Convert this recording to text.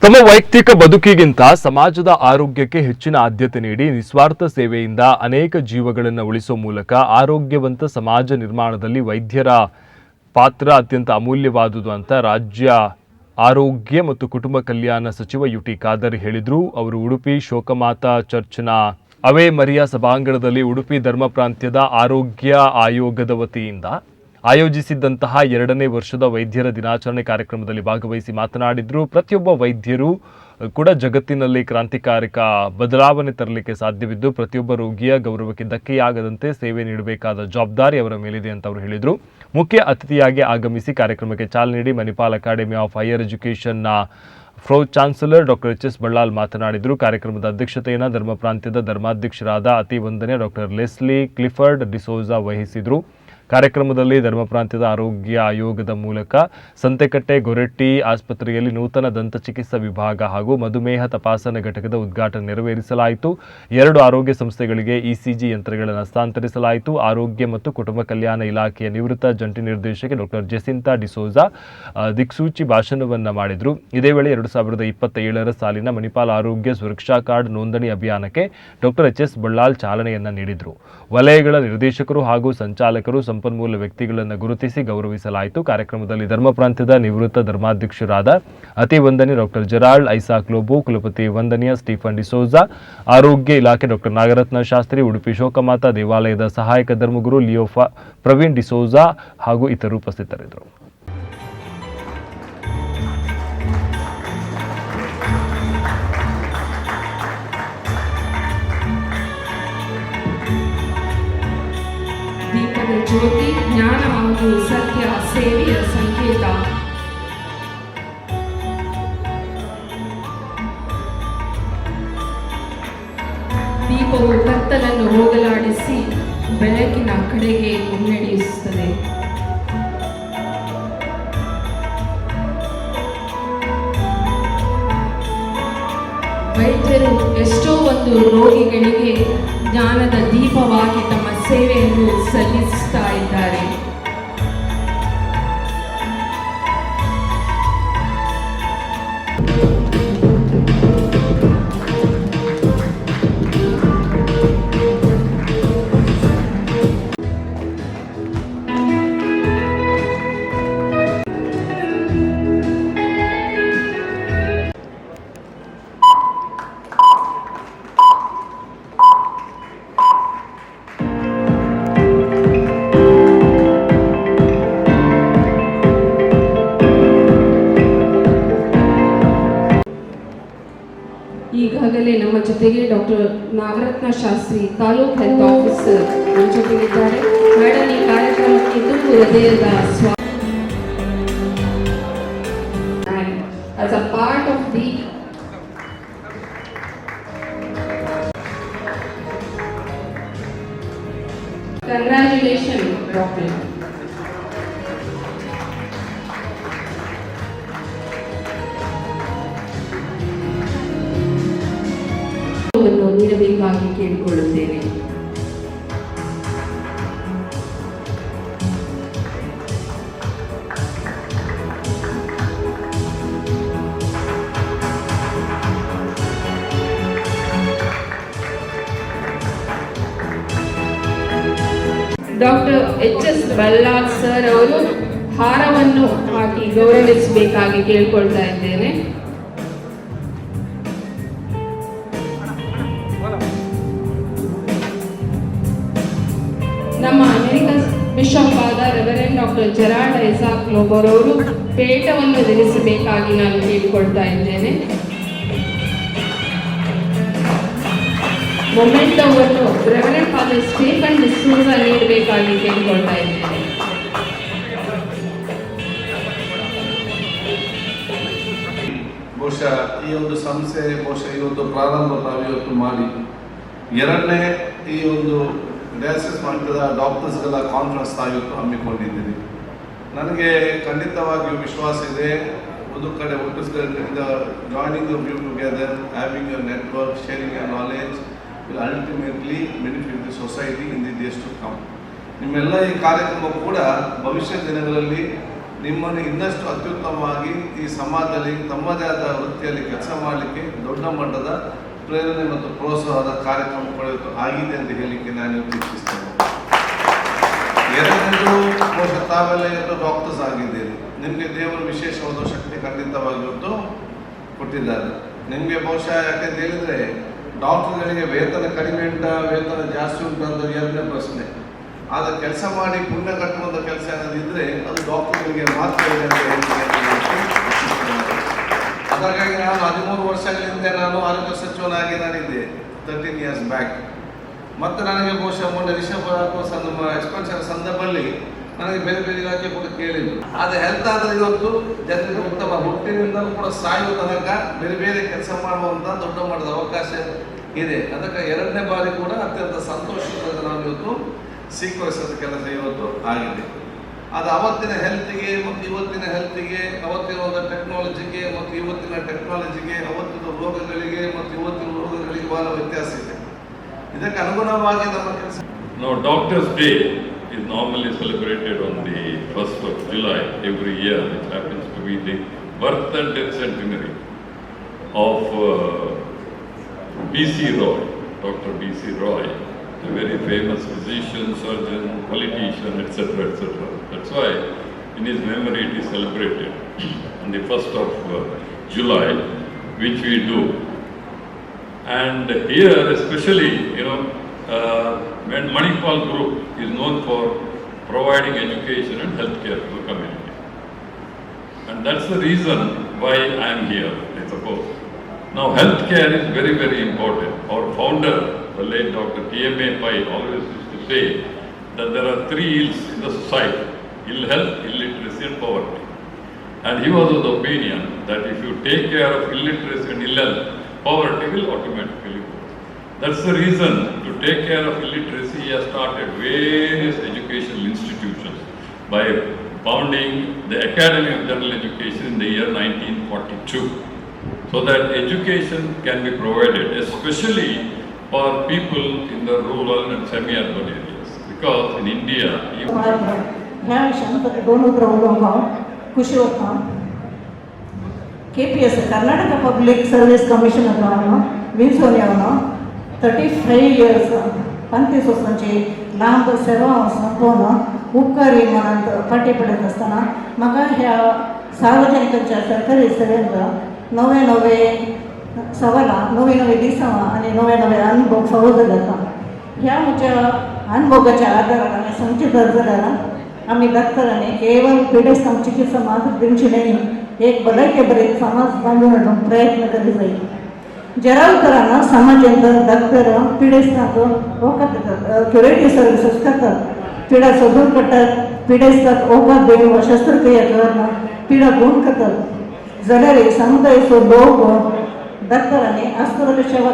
ತಮ್ಮ ವೈಯಕ್ತಿಕ ಬದುಕಿಗಿಂತ ಸಮಾಜದ ಆರೋಗ್ಯಕ್ಕೆ ಹೆಚ್ಚಿನ ಆದ್ಯತೆ ನೀಡಿ ನಿಸ್ವಾರ್ಥ ಸೇವೆಯಿಂದ ಅನೇಕ ಜೀವಗಳನ್ನು ಉಳಿಸುವ ಮೂಲಕ ಆರೋಗ್ಯವಂತ ಸಮಾಜ ನಿರ್ಮಾಣದಲ್ಲಿ ವೈದ್ಯರ ಪಾತ್ರ ಅತ್ಯಂತ ಅಮೂಲ್ಯವಾದುದು ಅಂತ ರಾಜ್ಯ ಆರೋಗ್ಯ ಮತ್ತು ಕುಟುಂಬ ಕಲ್ಯಾಣ ಸಚಿವ ಯುಟಿ ಖಾದರ್ ಹೇಳಿದರು. ಅವರು ಉಡುಪಿ ಶೋಕಮಾತಾ ಚರ್ಚ್ನ ಅವೇ ಮರಿಯಾ ಸಭಾಂಗಣದಲ್ಲಿ ಉಡುಪಿ ಧರ್ಮ ಪ್ರಾಂತ್ಯದ ಆರೋಗ್ಯ ಆಯೋಗದ ವತಿಯಿಂದ ಆಯೋಜಿಸಿದ್ದಂತಹ 2ನೇ ವರ್ಷದ ವೈದ್ಯರ ದಿನಾಚರಣೆ ಕಾರ್ಯಕ್ರಮದಲ್ಲಿ ಭಾಗವಹಿಸಿ ಮಾತನಾಡಿದರು. ಪ್ರತಿಯೊಬ್ಬ ವೈದ್ಯರು ಕೂಡ ಜಗತ್ತಿನಲ್ಲಿ ಕ್ರಾಂತಿಕಾರಕ ಬದಲಾವಣೆ ತರಲಿಕ್ಕೆ ಸಾಧ್ಯವಿದ್ದು ಪ್ರತಿಯೊಬ್ಬ ರೋಗಿಯ ಗೌರವಕ್ಕೆ ಧಕ್ಕೆಯಾಗದಂತೆ ಸೇವೆ ನೀಡಬೇಕಾದ ಜವಾಬ್ದಾರಿ ಅವರ ಮೇಲಿದೆ ಅಂತ ಅವರು ಹೇಳಿದರು. ಮುಖ್ಯ ಅತಿಥಿಯಾಗಿ ಆಗಮಿಸಿ ಕಾರ್ಯಕ್ರಮಕ್ಕೆ ಚಾಲನೆ ನೀಡಿ ಮಣಿಪಾಲ್ ಅಕಾಡೆಮಿ ಆಫ್ ಹೈಯರ್ ಎಜುಕೇಷನ್ನ pro chancellor doctor H S. Ballal ಮಾತನಾಡಿದರು. ಕಾರ್ಯಕ್ರಮದ ಅಧ್ಯಕ್ಷತೆಯನ್ನು ಧರ್ಮ ಪ್ರಾಂತ್ಯದ ಧರ್ಮಾಧ್ಯಕ್ಷರಾದ ಅತಿ ವಂದನೆ ಡಾಕ್ಟರ್ ಲೆಸ್ಲಿ ಕ್ಲಿಫರ್ಡ್ ಡಿಸೋಜಾ ವಹಿಸಿದರು. ಕಾರ್ಯಕ್ರಮದಲ್ಲಿ ಧರ್ಮ ಪ್ರಾಂತ್ಯದ ಆರೋಗ್ಯ ಆಯೋಗದ ಮೂಲಕ ಸಂತೆಕಟ್ಟೆ ಗೊರೆಟ್ಟಿ ಆಸ್ಪತ್ರೆಯಲ್ಲಿ ನೂತನ ದಂತ ಚಿಕಿತ್ಸಾ ವಿಭಾಗ ಹಾಗೂ ಮಧುಮೇಹ ತಪಾಸಣಾ ಘಟಕದ ಉದ್ಘಾಟನೆ ನೆರವೇರಿಸಲಾಯಿತು. 2 ಆರೋಗ್ಯ ಸಂಸ್ಥೆಗಳಿಗೆ ಇಸಿಜಿ ಯಂತ್ರಗಳನ್ನು ಹಸ್ತಾಂತರಿಸಲಾಯಿತು. ಆರೋಗ್ಯ ಮತ್ತು ಕುಟುಂಬ ಕಲ್ಯಾಣ ಇಲಾಖೆಯ ನಿವೃತ್ತ ಜಂಟಿ ನಿರ್ದೇಶಕಿ ಡಾಕ್ಟರ್ ಜೆಸಿಂತಾ ಡಿಸೋಜಾ ದಿಕ್ಸೂಚಿ ಭಾಷಣವನ್ನು ಮಾಡಿದರು. ಇದೇ ವೇಳೆ 2027 ಸಾಲಿನ ಮಣಿಪಾಲ್ ಆರೋಗ್ಯ ಸುರಕ್ಷಾ ಕಾರ್ಡ್ ನೋಂದಣಿ ಅಭಿಯಾನಕ್ಕೆ ಡಾಕ್ಟರ್ ಎಚ್.ಎಸ್. ಬಳ್ಳಾಲ್ ಚಾಲನೆಯನ್ನು ನೀಡಿದರು. ವಲಯಗಳ ನಿರ್ದೇಶಕರು ಹಾಗೂ ಸಂಚಾಲಕರು ಸಂಪನ್ಮೂಲ ವ್ಯಕ್ತಿಗಳನ್ನು ಗುರುತಿಸಿ ಗೌರವಿಸಲಾಯಿತು. ಕಾರ್ಯಕ್ರಮದಲ್ಲಿ ಧರ್ಮ ಪ್ರಾಂತ್ಯದ ನಿವೃತ್ತ ಧರ್ಮಾಧ್ಯಕ್ಷರಾದ ಅತಿ ವಂದನಿ ಡಾಕ್ಟರ್ ಜೆರಾಲ್ಡ್ ಐಸಾಕ್ ಲೋಬೋ, ಕುಲಪತಿ ವಂದನೀಯ ಸ್ಟೀಫನ್ ಡಿಸೋಜಾ, ಆರೋಗ್ಯ ಇಲಾಖೆ ಡಾಕ್ಟರ್ ನಾಗರತ್ನ ಶಾಸ್ತ್ರಿ, ಉಡುಪಿ ಶೋಕಮಾತಾ ದೇವಾಲಯದ ಸಹಾಯಕ ಧರ್ಮಗುರು ಲಿಯೋ ಪ್ರವೀಣ್ ಡಿಸೋಜಾ ಹಾಗೂ ಇತರರು ಉಪಸ್ಥಿತರಿದ್ದರು. ಜ್ಯೋತಿ ಜ್ಞಾನ ಹಾಗೂ ಸತ್ಯ ಸೇವೆಯ ಸಂಕೇತ. ದೀಪವು ಕತ್ತಲನ್ನು ಹೋಗಲಾಡಿಸಿ ಬೆಳಕಿನ ಕಡೆಗೆ ಮುನ್ನಡೆಸುತ್ತದೆ. ವೈದ್ಯರು ಎಷ್ಟೋ ಒಂದು ರೋಗಿಗಳಿಗೆ ಜ್ಞಾನದ ದೀಪವಾಗಿ ತಮ್ಮ ಸೇವೆಯನ್ನು ಸಲ್ಲಿಸ್ತಾ ಇದ್ದಾರೆ. ಈಗಾಗಲೇ ನಮ್ಮ ಜೊತೆಗೆ doctor Nagaratna Shastri taluk health officer ನಮ್ಮ ಜೊತೆಗಿದ್ದಾರೆ. ಮೇಡಮ್, ಈ ಕಾರ್ಯಕ್ರಮಕ್ಕೆ ತುಂಬು ಹೃದಯದ ಸ್ವಾಗತ. As a part of the congratulations, Doctor. ನೀಡಬೇಕಾಗಿ ಕೇಳಿಕೊಳ್ಳುತ್ತೇನೆ. Doctor H S. ಬಳ್ಳಾಲ್ ಸರ್ ಅವರು ಹಾರವನ್ನು ಹಾಕಿ ಗೌರವಿಸಬೇಕಾಗಿ ಕೇಳಿಕೊಳ್ತಾ ಇದ್ದೇನೆ. ನಮ್ಮ ಅಮೆರಿಕನ್ ಬಿಷಪ್ ಆದ ರೆವರೆಂಡ್ ಡಾಕ್ಟರ್ ಜೆರಾಲ್ಡ್ ಐಸಾಕ್ ಲೋಬೋರ್ ಅವರು ಪೇಟವನ್ನು ಧರಿಸಬೇಕಾಗಿ ನಾನು ಕೇಳಿಕೊಳ್ತಾ ಇದ್ದೇನೆ. ಮೊಮೆಂಟವನ್ನು ರೆವರೆಂಡ್ ಫಾದರ್ ಸ್ಟೀಫನ್ ಡಿಸೋಜಾ ನೀಡಬೇಕಾಗಿ ಕೇಳಿಕೊಳ್ತಾ ಇದ್ದೇನೆ. ಬಹುಶಃ ಈ ಒಂದು ಸಂಸ್ಥೆ ಈ ಒಂದು ಪ್ರಾರಂಭ ನಾವು ಇವತ್ತು ಮಾಡಿ 2ನೇ ಈ ಒಂದು ಡಯಾಲಿಸಿಸ್ ಮಾಡಿದ ಡಾಕ್ಟರ್ಸ್ಗಳ ಕಾನ್ಫರೆನ್ಸ್ ನಾವಿವತ್ತು ಹಮ್ಮಿಕೊಂಡಿದ್ದೀವಿ. ನನಗೆ ಖಂಡಿತವಾಗಿಯೂ ವಿಶ್ವಾಸ ಇದೆ, ಒಂದು ಕಡೆ ಒಟ್ಟಿಸಿದ joining of you together, having your network, sharing your knowledge will ultimately benefit the society in the days to come. ನಿಮ್ಮೆಲ್ಲ ಈ ಕಾರ್ಯಕ್ರಮ ಕೂಡ ಭವಿಷ್ಯ ದಿನಗಳಲ್ಲಿ ನಿಮ್ಮನ್ನು ಇನ್ನಷ್ಟು ಅತ್ಯುತ್ತಮವಾಗಿ ಈ ಸಮಾಜದಲ್ಲಿ ತಮ್ಮದೇ ಆದ ವೃತ್ತಿಯಲ್ಲಿ ಕೆಲಸ ಮಾಡಲಿಕ್ಕೆ ದೊಡ್ಡ ಮಟ್ಟದ ಪ್ರೇರಣೆ ಮತ್ತು ಪ್ರೋತ್ಸಾಹದ ಕಾರ್ಯಕ್ರಮ ಪಡೆಯುವುದು ಆಗಿದೆ ಅಂತ ಹೇಳಲಿಕ್ಕೆ ನಾನು ಇಚ್ಛಿಸ್ತೇನೆ. ಎರಡನೇದು, ಬಹುಶಃ ತಾವೆಲ್ಲ ಇವತ್ತು ಡಾಕ್ಟರ್ಸ್ ಆಗಿದ್ದೀರಿ. ನಿಮಗೆ ದೇವರು ವಿಶೇಷವಾದ ಶಕ್ತಿ ಖಂಡಿತವಾಗಿ ಇವತ್ತು ಕೊಟ್ಟಿದ್ದಾರೆ. ನಿಮಗೆ ಬಹುಶಃ ಯಾಕೆಂತ ಹೇಳಿದರೆ ಡಾಕ್ಟರ್ಗಳಿಗೆ ವೇತನ ಕಡಿಮೆ ಉಂಟಾ ವೇತನ ಜಾಸ್ತಿ ಉಂಟು ಅಂತ ಎರಡನೇ ಪ್ರಶ್ನೆ. ಆದರೆ ಕೆಲಸ ಮಾಡಿ ಪುಣ್ಯ ಕಟ್ಟುವಂಥ ಕೆಲಸ ಏನಾದ್ರು ಇದ್ದರೆ ಅದು ಡಾಕ್ಟರ್ಗಳಿಗೆ ಮಾತ್ರ ಇದೆ ಅಂತ ಅದಕ್ಕಾಗಿ ನಾನು 13 ವರ್ಷಗಳಿಂದ ನಾನು ಆರೋಗ್ಯ ಸಚಿವನಾಗಿ ನಾನಿದ್ದೆ 13 years ಬ್ಯಾಕ್. ಮತ್ತು ನನಗೆ ಬಹುಶಃ ಮೊನ್ನೆ ರಿಷಬ್ ನಮ್ಮ ಎಕ್ಸ್ಪೆನ್ಷನ್ ಸಂದರ್ಭದಲ್ಲಿ ನನಗೆ ಬೇರೆ ಬೇರೆ ಇಲಾಖೆ ಕೂಡ ಕೇಳಿದ್ರು. ಆದರೆ ಹೆಲ್ತ್ ಆದರೆ ಇವತ್ತು ಜನರಿಗೆ ಉತ್ತಮ ಹುಟ್ಟಿನಿಂದಲೂ ಕೂಡ ಸಾಯುವ ತನಕ ಬೇರೆ ಬೇರೆ ಕೆಲಸ ಮಾಡುವಂಥ ದೊಡ್ಡ ಮಟ್ಟದ ಅವಕಾಶ ಇದೆ. ಅದಕ್ಕೆ ಎರಡನೇ ಬಾರಿ ಕೂಡ ಅತ್ಯಂತ ಸಂತೋಷದಿಂದ ನಾವು ಇವತ್ತು ಸ್ವೀಕರಿಸೋದ ಕೆಲಸ ಇವತ್ತು ಆಗಿದೆ. ಅದು ಅವತ್ತಿನ ಹೆಲ್ತಿಗೆ ಮತ್ತು ಇವತ್ತಿನ ಹೆಲ್ತಿಗೆ, ಅವತ್ತಿನ ಒಂದು ಟೆಕ್ನಾಲಜಿಗೆ ಮತ್ತು ಇವತ್ತಿನ ಟೆಕ್ನಾಲಜಿಗೆ, ಅವತ್ತಿನ ರೋಗಗಳಿಗೆ ಮತ್ತು ಇವತ್ತಿನ ರೋಗಗಳಿಗೆ ಬಹಳ ವ್ಯತ್ಯಾಸ ಇದೆ. ಇದಕ್ಕೆ ಅನುಗುಣವಾಗಿ ನಮ್ಮ ಕೆಲಸ. Now, Doctors' Day is normally celebrated on the 1st of July every year, which happens to be the birth and death centenary of B.C. Roy, Dr. B.C. Roy, a very famous physician, surgeon, politician, etc., etc. That's why in his memory it is celebrated on the 1st of July, which we do. And here especially, when Manipal Group is known for providing education and healthcare to the community. And that's the reason why I am here, I suppose. Now, healthcare is very, very important. Our founder, the late Dr. T.M.A. Pai, always used to say that there are 3 ills in the society: ill health, illiteracy and poverty. And he was of the opinion that if you take care of illiteracy and ill health, poverty will automatically go. That's the reason to take care of illiteracy he has started various educational institutions by founding the Academy of General Education in the year 1942. So that education can be provided, especially for people in the rural and semi-urban areas. Because in India, ह्या विषयात दोन उतर उलोवंक खुशी वता. KPS Karnataka public service commission विंचून येवन 35 years पंचवीस वर्सांची लांब सेवा संपवून उपकारी म्हणून पाटी पडत असताना म्हाका ह्या सार्वजनिकांच्या सरकारी सेवेंत नवे नवे सवालां, नवी नवी दिसां आनी नवे नवे अनुभव फावो जाता. ह्या म्हज्या अनुभवाच्या आदारार आमी सांगचें जाल्यार आमी डॉक्टरांनी केवळ पिडेस्तांक चिकित्सा मात्र दिवची न्ही, एक भलायके बरे समाज बांदून हाडूंक प्रयत्न करी जाय. जरा उपरांत समाजांत डॉक्टर पिडेस्तांक वखद दितात, क्युरेटिव्ह सर्विसीस करतात, पिडा सोदून काडटात, पिडेस्तांक वखद दिवन शस्त्रक्रिया करून पिडा गुण करतात. जाल्यार समुदायाचो लोक डॉक्टरांनी आस्पताल सेवा